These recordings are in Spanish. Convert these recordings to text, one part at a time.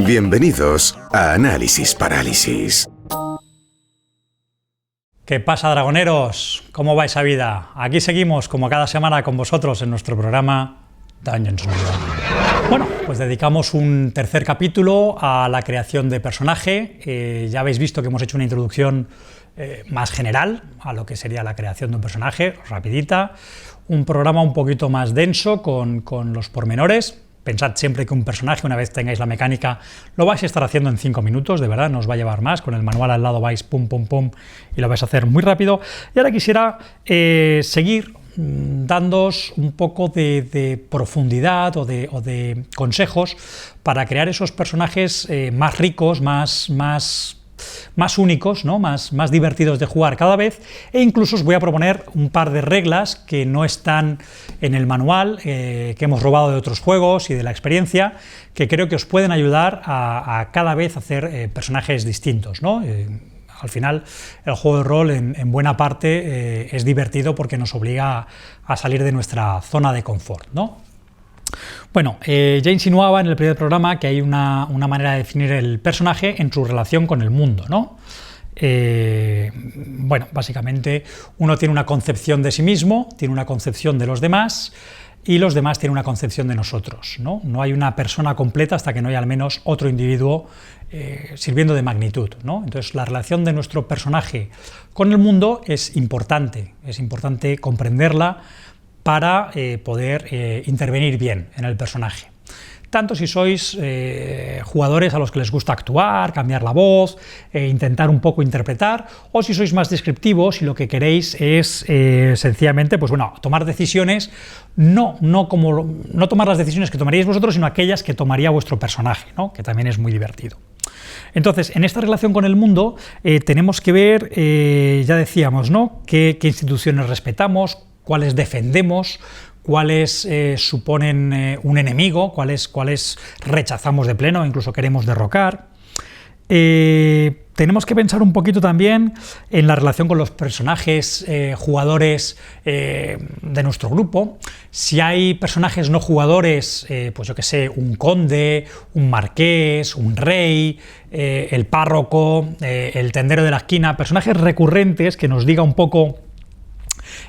Bienvenidos a Análisis Parálisis. ¿Qué pasa, dragoneros? ¿Cómo va esa vida? Aquí seguimos, como cada semana, con vosotros en nuestro programa Dungeons & Dragons. Bueno, pues dedicamos un tercer capítulo a la creación de personaje. Ya habéis visto que hemos hecho una introducción más general a lo que sería la creación de un personaje, rapidita. Un programa un poquito más denso con los pormenores. Pensad siempre que un personaje, una vez tengáis la mecánica, lo vais a estar haciendo en 5 minutos, de verdad, no os va a llevar más. Con el manual al lado vais pum, pum, pum, y lo vais a hacer muy rápido. Y ahora quisiera seguir dándoos un poco de profundidad o de consejos para crear esos personajes más ricos, más únicos, ¿no? más divertidos de jugar cada vez, e incluso os voy a proponer un par de reglas que no están en el manual, que hemos robado de otros juegos y de la experiencia, que creo que os pueden ayudar a cada vez hacer personajes distintos, ¿no? Al final, el juego de rol en buena parte es divertido porque nos obliga a salir de nuestra zona de confort, ¿no? Bueno, ya insinuaba en el primer programa que hay una manera de definir el personaje en su relación con el mundo, ¿no? Bueno, básicamente uno tiene una concepción de sí mismo, tiene una concepción de los demás, y los demás tienen una concepción de nosotros, ¿no? No hay una persona completa hasta que no haya al menos otro individuo sirviendo de magnitud, ¿no? Entonces, la relación de nuestro personaje con el mundo es importante comprenderla para poder intervenir bien en el personaje. Tanto si sois jugadores a los que les gusta actuar, cambiar la voz, intentar un poco interpretar, o si sois más descriptivos y lo que queréis es sencillamente, pues bueno, tomar decisiones, no tomar las decisiones que tomaríais vosotros, sino aquellas que tomaría vuestro personaje, ¿no? Que también es muy divertido. Entonces, en esta relación con el mundo tenemos que ver, ya decíamos, ¿no? qué instituciones respetamos, cuáles defendemos, cuáles suponen un enemigo, cuáles rechazamos de pleno, incluso queremos derrocar. Tenemos que pensar un poquito también en la relación con los personajes jugadores de nuestro grupo. Si hay personajes no jugadores, pues yo que sé, un conde, un marqués, un rey, el párroco, el tendero de la esquina, personajes recurrentes que nos diga un poco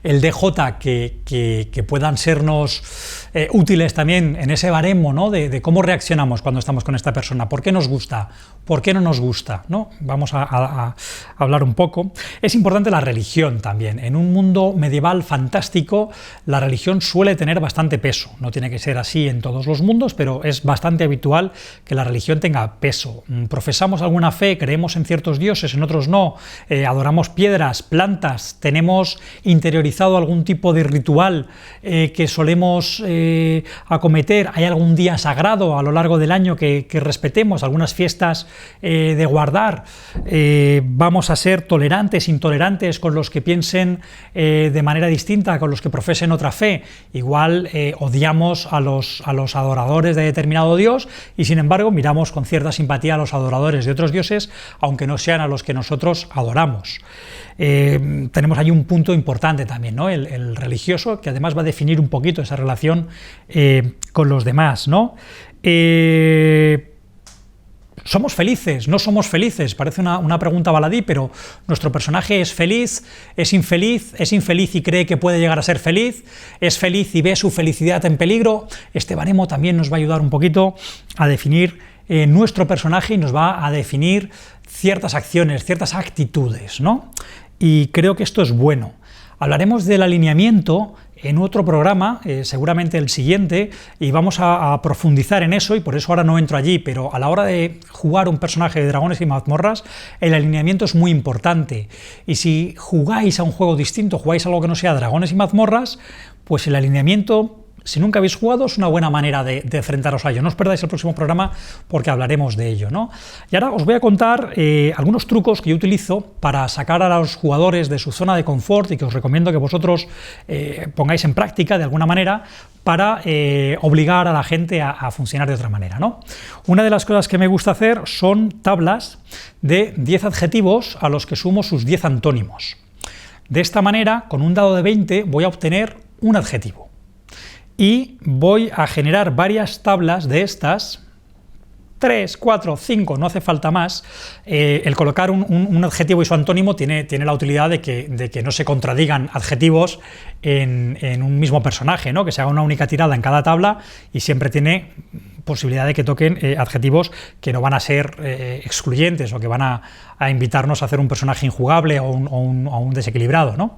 el DJ que puedan sernos útiles también en ese baremo, ¿no? de cómo reaccionamos cuando estamos con esta persona, por qué nos gusta, por qué no nos gusta, ¿no? Vamos a hablar un poco. Es importante la religión también. En un mundo medieval fantástico, la religión suele tener bastante peso. No tiene que ser así en todos los mundos, pero es bastante habitual que la religión tenga peso. Profesamos alguna fe, creemos en ciertos dioses, en otros no, adoramos piedras, plantas, tenemos interiorizado algún tipo de ritual que solemos acometer, hay algún día sagrado a lo largo del año que respetemos, algunas fiestas de guardar, vamos a ser tolerantes, intolerantes con los que piensen de manera distinta, con los que profesen otra fe. Igual odiamos a los adoradores de determinado dios y sin embargo miramos con cierta simpatía a los adoradores de otros dioses, aunque no sean a los que nosotros adoramos. Tenemos ahí un punto importante también, ¿no? El religioso, que además va a definir un poquito esa relación con los demás, ¿no? ¿Somos felices? ¿No somos felices? Parece una pregunta baladí, pero nuestro personaje es feliz, es infeliz y cree que puede llegar a ser feliz, es feliz y ve su felicidad en peligro. Este baremo también nos va a ayudar un poquito a definir nuestro personaje y nos va a definir ciertas acciones, ciertas actitudes, ¿no? Y creo que esto es bueno. Hablaremos del alineamiento en otro programa, seguramente el siguiente, y vamos a profundizar en eso, y por eso ahora no entro allí, pero a la hora de jugar un personaje de Dragones y Mazmorras, el alineamiento es muy importante. Y si jugáis a un juego distinto, jugáis a algo que no sea Dragones y Mazmorras, pues el alineamiento, si nunca habéis jugado, es una buena manera de enfrentaros a ello. No os perdáis el próximo programa porque hablaremos de ello, ¿no? Y ahora os voy a contar algunos trucos que yo utilizo para sacar a los jugadores de su zona de confort y que os recomiendo que vosotros pongáis en práctica de alguna manera para obligar a la gente a funcionar de otra manera, ¿no? Una de las cosas que me gusta hacer son tablas de 10 adjetivos a los que sumo sus 10 antónimos. De esta manera, con un dado de 20 voy a obtener un adjetivo. Y voy a generar varias tablas de estas 3, 4, 5, no hace falta más. El colocar un adjetivo y su antónimo tiene la utilidad de que no se contradigan adjetivos en un mismo personaje, ¿no? Que se haga una única tirada en cada tabla y siempre tiene posibilidad de que toquen adjetivos que no van a ser excluyentes o que van a invitarnos a hacer un personaje injugable o un desequilibrado, ¿no?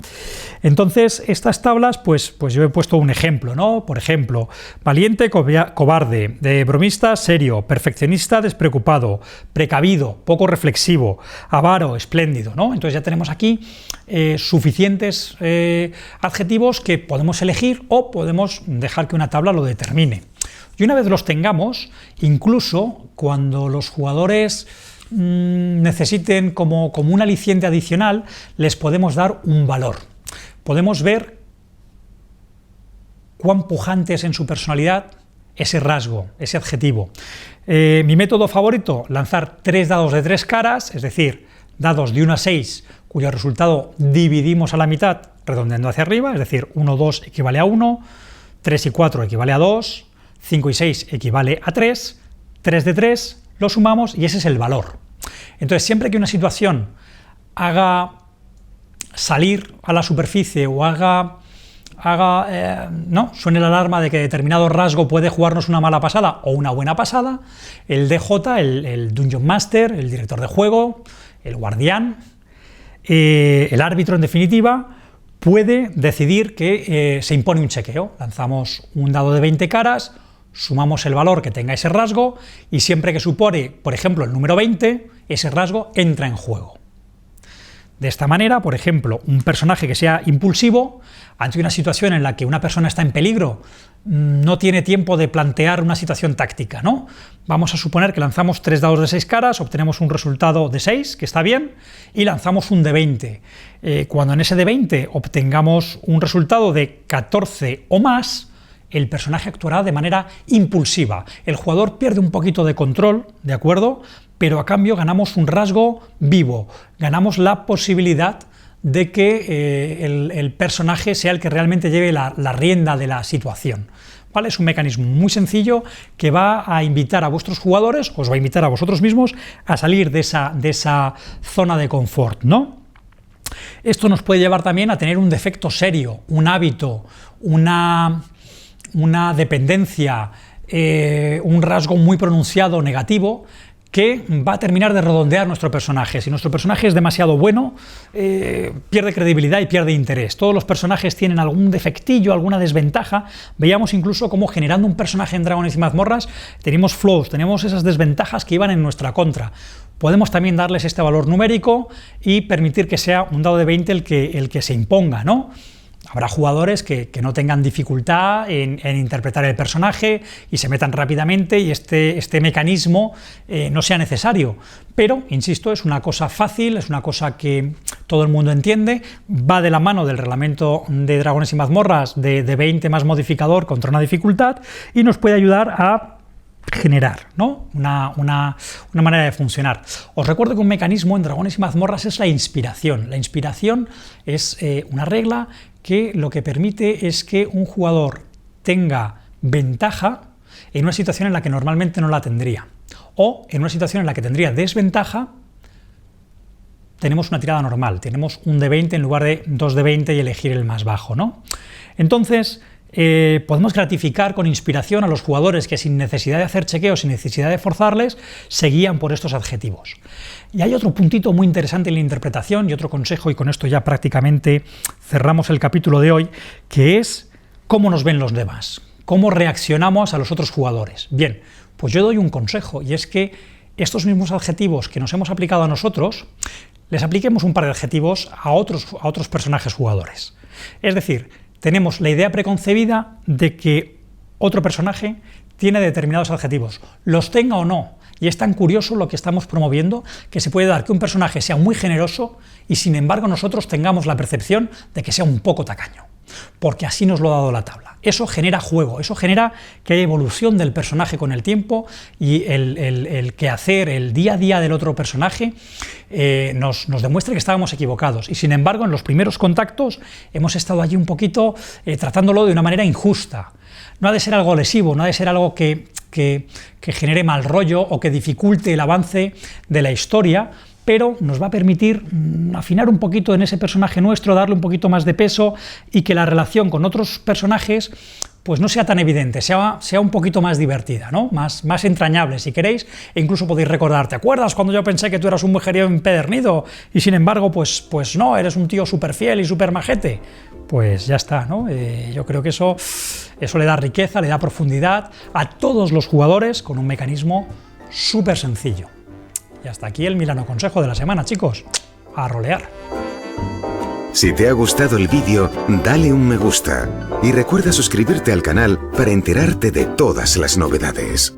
Entonces, estas tablas, pues yo he puesto un ejemplo, ¿no? Por ejemplo, valiente, cobarde, bromista, serio, perfeccionista, despreocupado, precavido, poco reflexivo, avaro, espléndido, ¿no? Entonces ya tenemos aquí suficientes adjetivos que podemos elegir o podemos dejar que una tabla lo determine. Y una vez los tengamos, incluso cuando los jugadores necesiten como un aliciente adicional, les podemos dar un valor. Podemos ver cuán pujante es en su personalidad ese rasgo, ese adjetivo. Mi método favorito, lanzar 3 dados de 3 caras, es decir, dados de 1 a 6, cuyo resultado dividimos a la mitad, redondeando hacia arriba, es decir, 1, 2 equivale a 1, 3 y 4 equivale a 2, 5 y 6 equivale a 3, 3 de 3, lo sumamos y ese es el valor. Entonces, siempre que una situación haga salir a la superficie o suene la alarma de que determinado rasgo puede jugarnos una mala pasada o una buena pasada, el DJ, el Dungeon Master, el director de juego, el guardián, el árbitro en definitiva, puede decidir que se impone un chequeo. Lanzamos un dado de 20 caras, sumamos el valor que tenga ese rasgo y siempre que supone, por ejemplo, el número 20, ese rasgo entra en juego. De esta manera, por ejemplo, un personaje que sea impulsivo, ante una situación en la que una persona está en peligro, no tiene tiempo de plantear una situación táctica, ¿no? Vamos a suponer que lanzamos 3 dados de 6 caras, obtenemos un resultado de 6, que está bien, y lanzamos un de 20. Cuando en ese de 20 obtengamos un resultado de 14 o más, el personaje actuará de manera impulsiva. El jugador pierde un poquito de control, ¿de acuerdo? Pero a cambio ganamos un rasgo vivo, ganamos la posibilidad de que el personaje sea el que realmente lleve la rienda de la situación. ¿Vale? Es un mecanismo muy sencillo que va a invitar a vuestros jugadores, os va a invitar a vosotros mismos a salir de esa zona de confort, ¿no? Esto nos puede llevar también a tener un defecto serio, un hábito, una dependencia, un rasgo muy pronunciado negativo que va a terminar de redondear nuestro personaje. Si nuestro personaje es demasiado bueno, pierde credibilidad y pierde interés. Todos los personajes tienen algún defectillo, alguna desventaja. Veíamos incluso cómo generando un personaje en Dragones y Mazmorras tenemos flaws, tenemos esas desventajas que iban en nuestra contra. Podemos también darles este valor numérico y permitir que sea un dado de 20 el que se imponga, ¿no? Habrá jugadores que no tengan dificultad en interpretar el personaje y se metan rápidamente y este mecanismo no sea necesario. Pero, insisto, es una cosa fácil, es una cosa que todo el mundo entiende, va de la mano del reglamento de Dragones y Mazmorras de 20 más modificador contra una dificultad y nos puede ayudar a generar, ¿no? una manera de funcionar. Os recuerdo que un mecanismo en Dragones y Mazmorras es la inspiración. La inspiración es una regla que lo que permite es que un jugador tenga ventaja en una situación en la que normalmente no la tendría, o en una situación en la que tendría desventaja, tenemos una tirada normal, tenemos un de 20 en lugar de 2 de 20 y elegir el más bajo, ¿no? Entonces, podemos gratificar con inspiración a los jugadores que sin necesidad de hacer chequeos, sin necesidad de forzarles, se guían por estos adjetivos. Y hay otro puntito muy interesante en la interpretación y otro consejo, y con esto ya prácticamente cerramos el capítulo de hoy, que es cómo nos ven los demás, cómo reaccionamos a los otros jugadores. Bien, pues yo doy un consejo, y es que estos mismos adjetivos que nos hemos aplicado a nosotros, les apliquemos un par de adjetivos a otros personajes jugadores. Es decir, tenemos la idea preconcebida de que otro personaje tiene determinados adjetivos, los tenga o no, y es tan curioso lo que estamos promoviendo que se puede dar que un personaje sea muy generoso y sin embargo nosotros tengamos la percepción de que sea un poco tacaño, porque así nos lo ha dado la tabla. Eso genera juego, eso genera que haya evolución del personaje con el tiempo y el quehacer, el día a día del otro personaje nos demuestra que estábamos equivocados y sin embargo en los primeros contactos hemos estado allí un poquito tratándolo de una manera injusta. No ha de ser algo lesivo, no ha de ser algo que que genere mal rollo o que dificulte el avance de la historia, pero nos va a permitir afinar un poquito en ese personaje nuestro, darle un poquito más de peso y que la relación con otros personajes pues no sea tan evidente, sea un poquito más divertida, ¿no? Más entrañable, si queréis, e incluso podéis recordar, ¿te acuerdas cuando yo pensé que tú eras un mujeriego empedernido y sin embargo, pues no, eres un tío súper fiel y súper majete? Pues ya está, ¿no? Yo creo que eso le da riqueza, le da profundidad a todos los jugadores con un mecanismo súper sencillo. Y hasta aquí el Milano Consejo de la semana, chicos. A rolear. Si te ha gustado el vídeo, dale un me gusta y recuerda suscribirte al canal para enterarte de todas las novedades.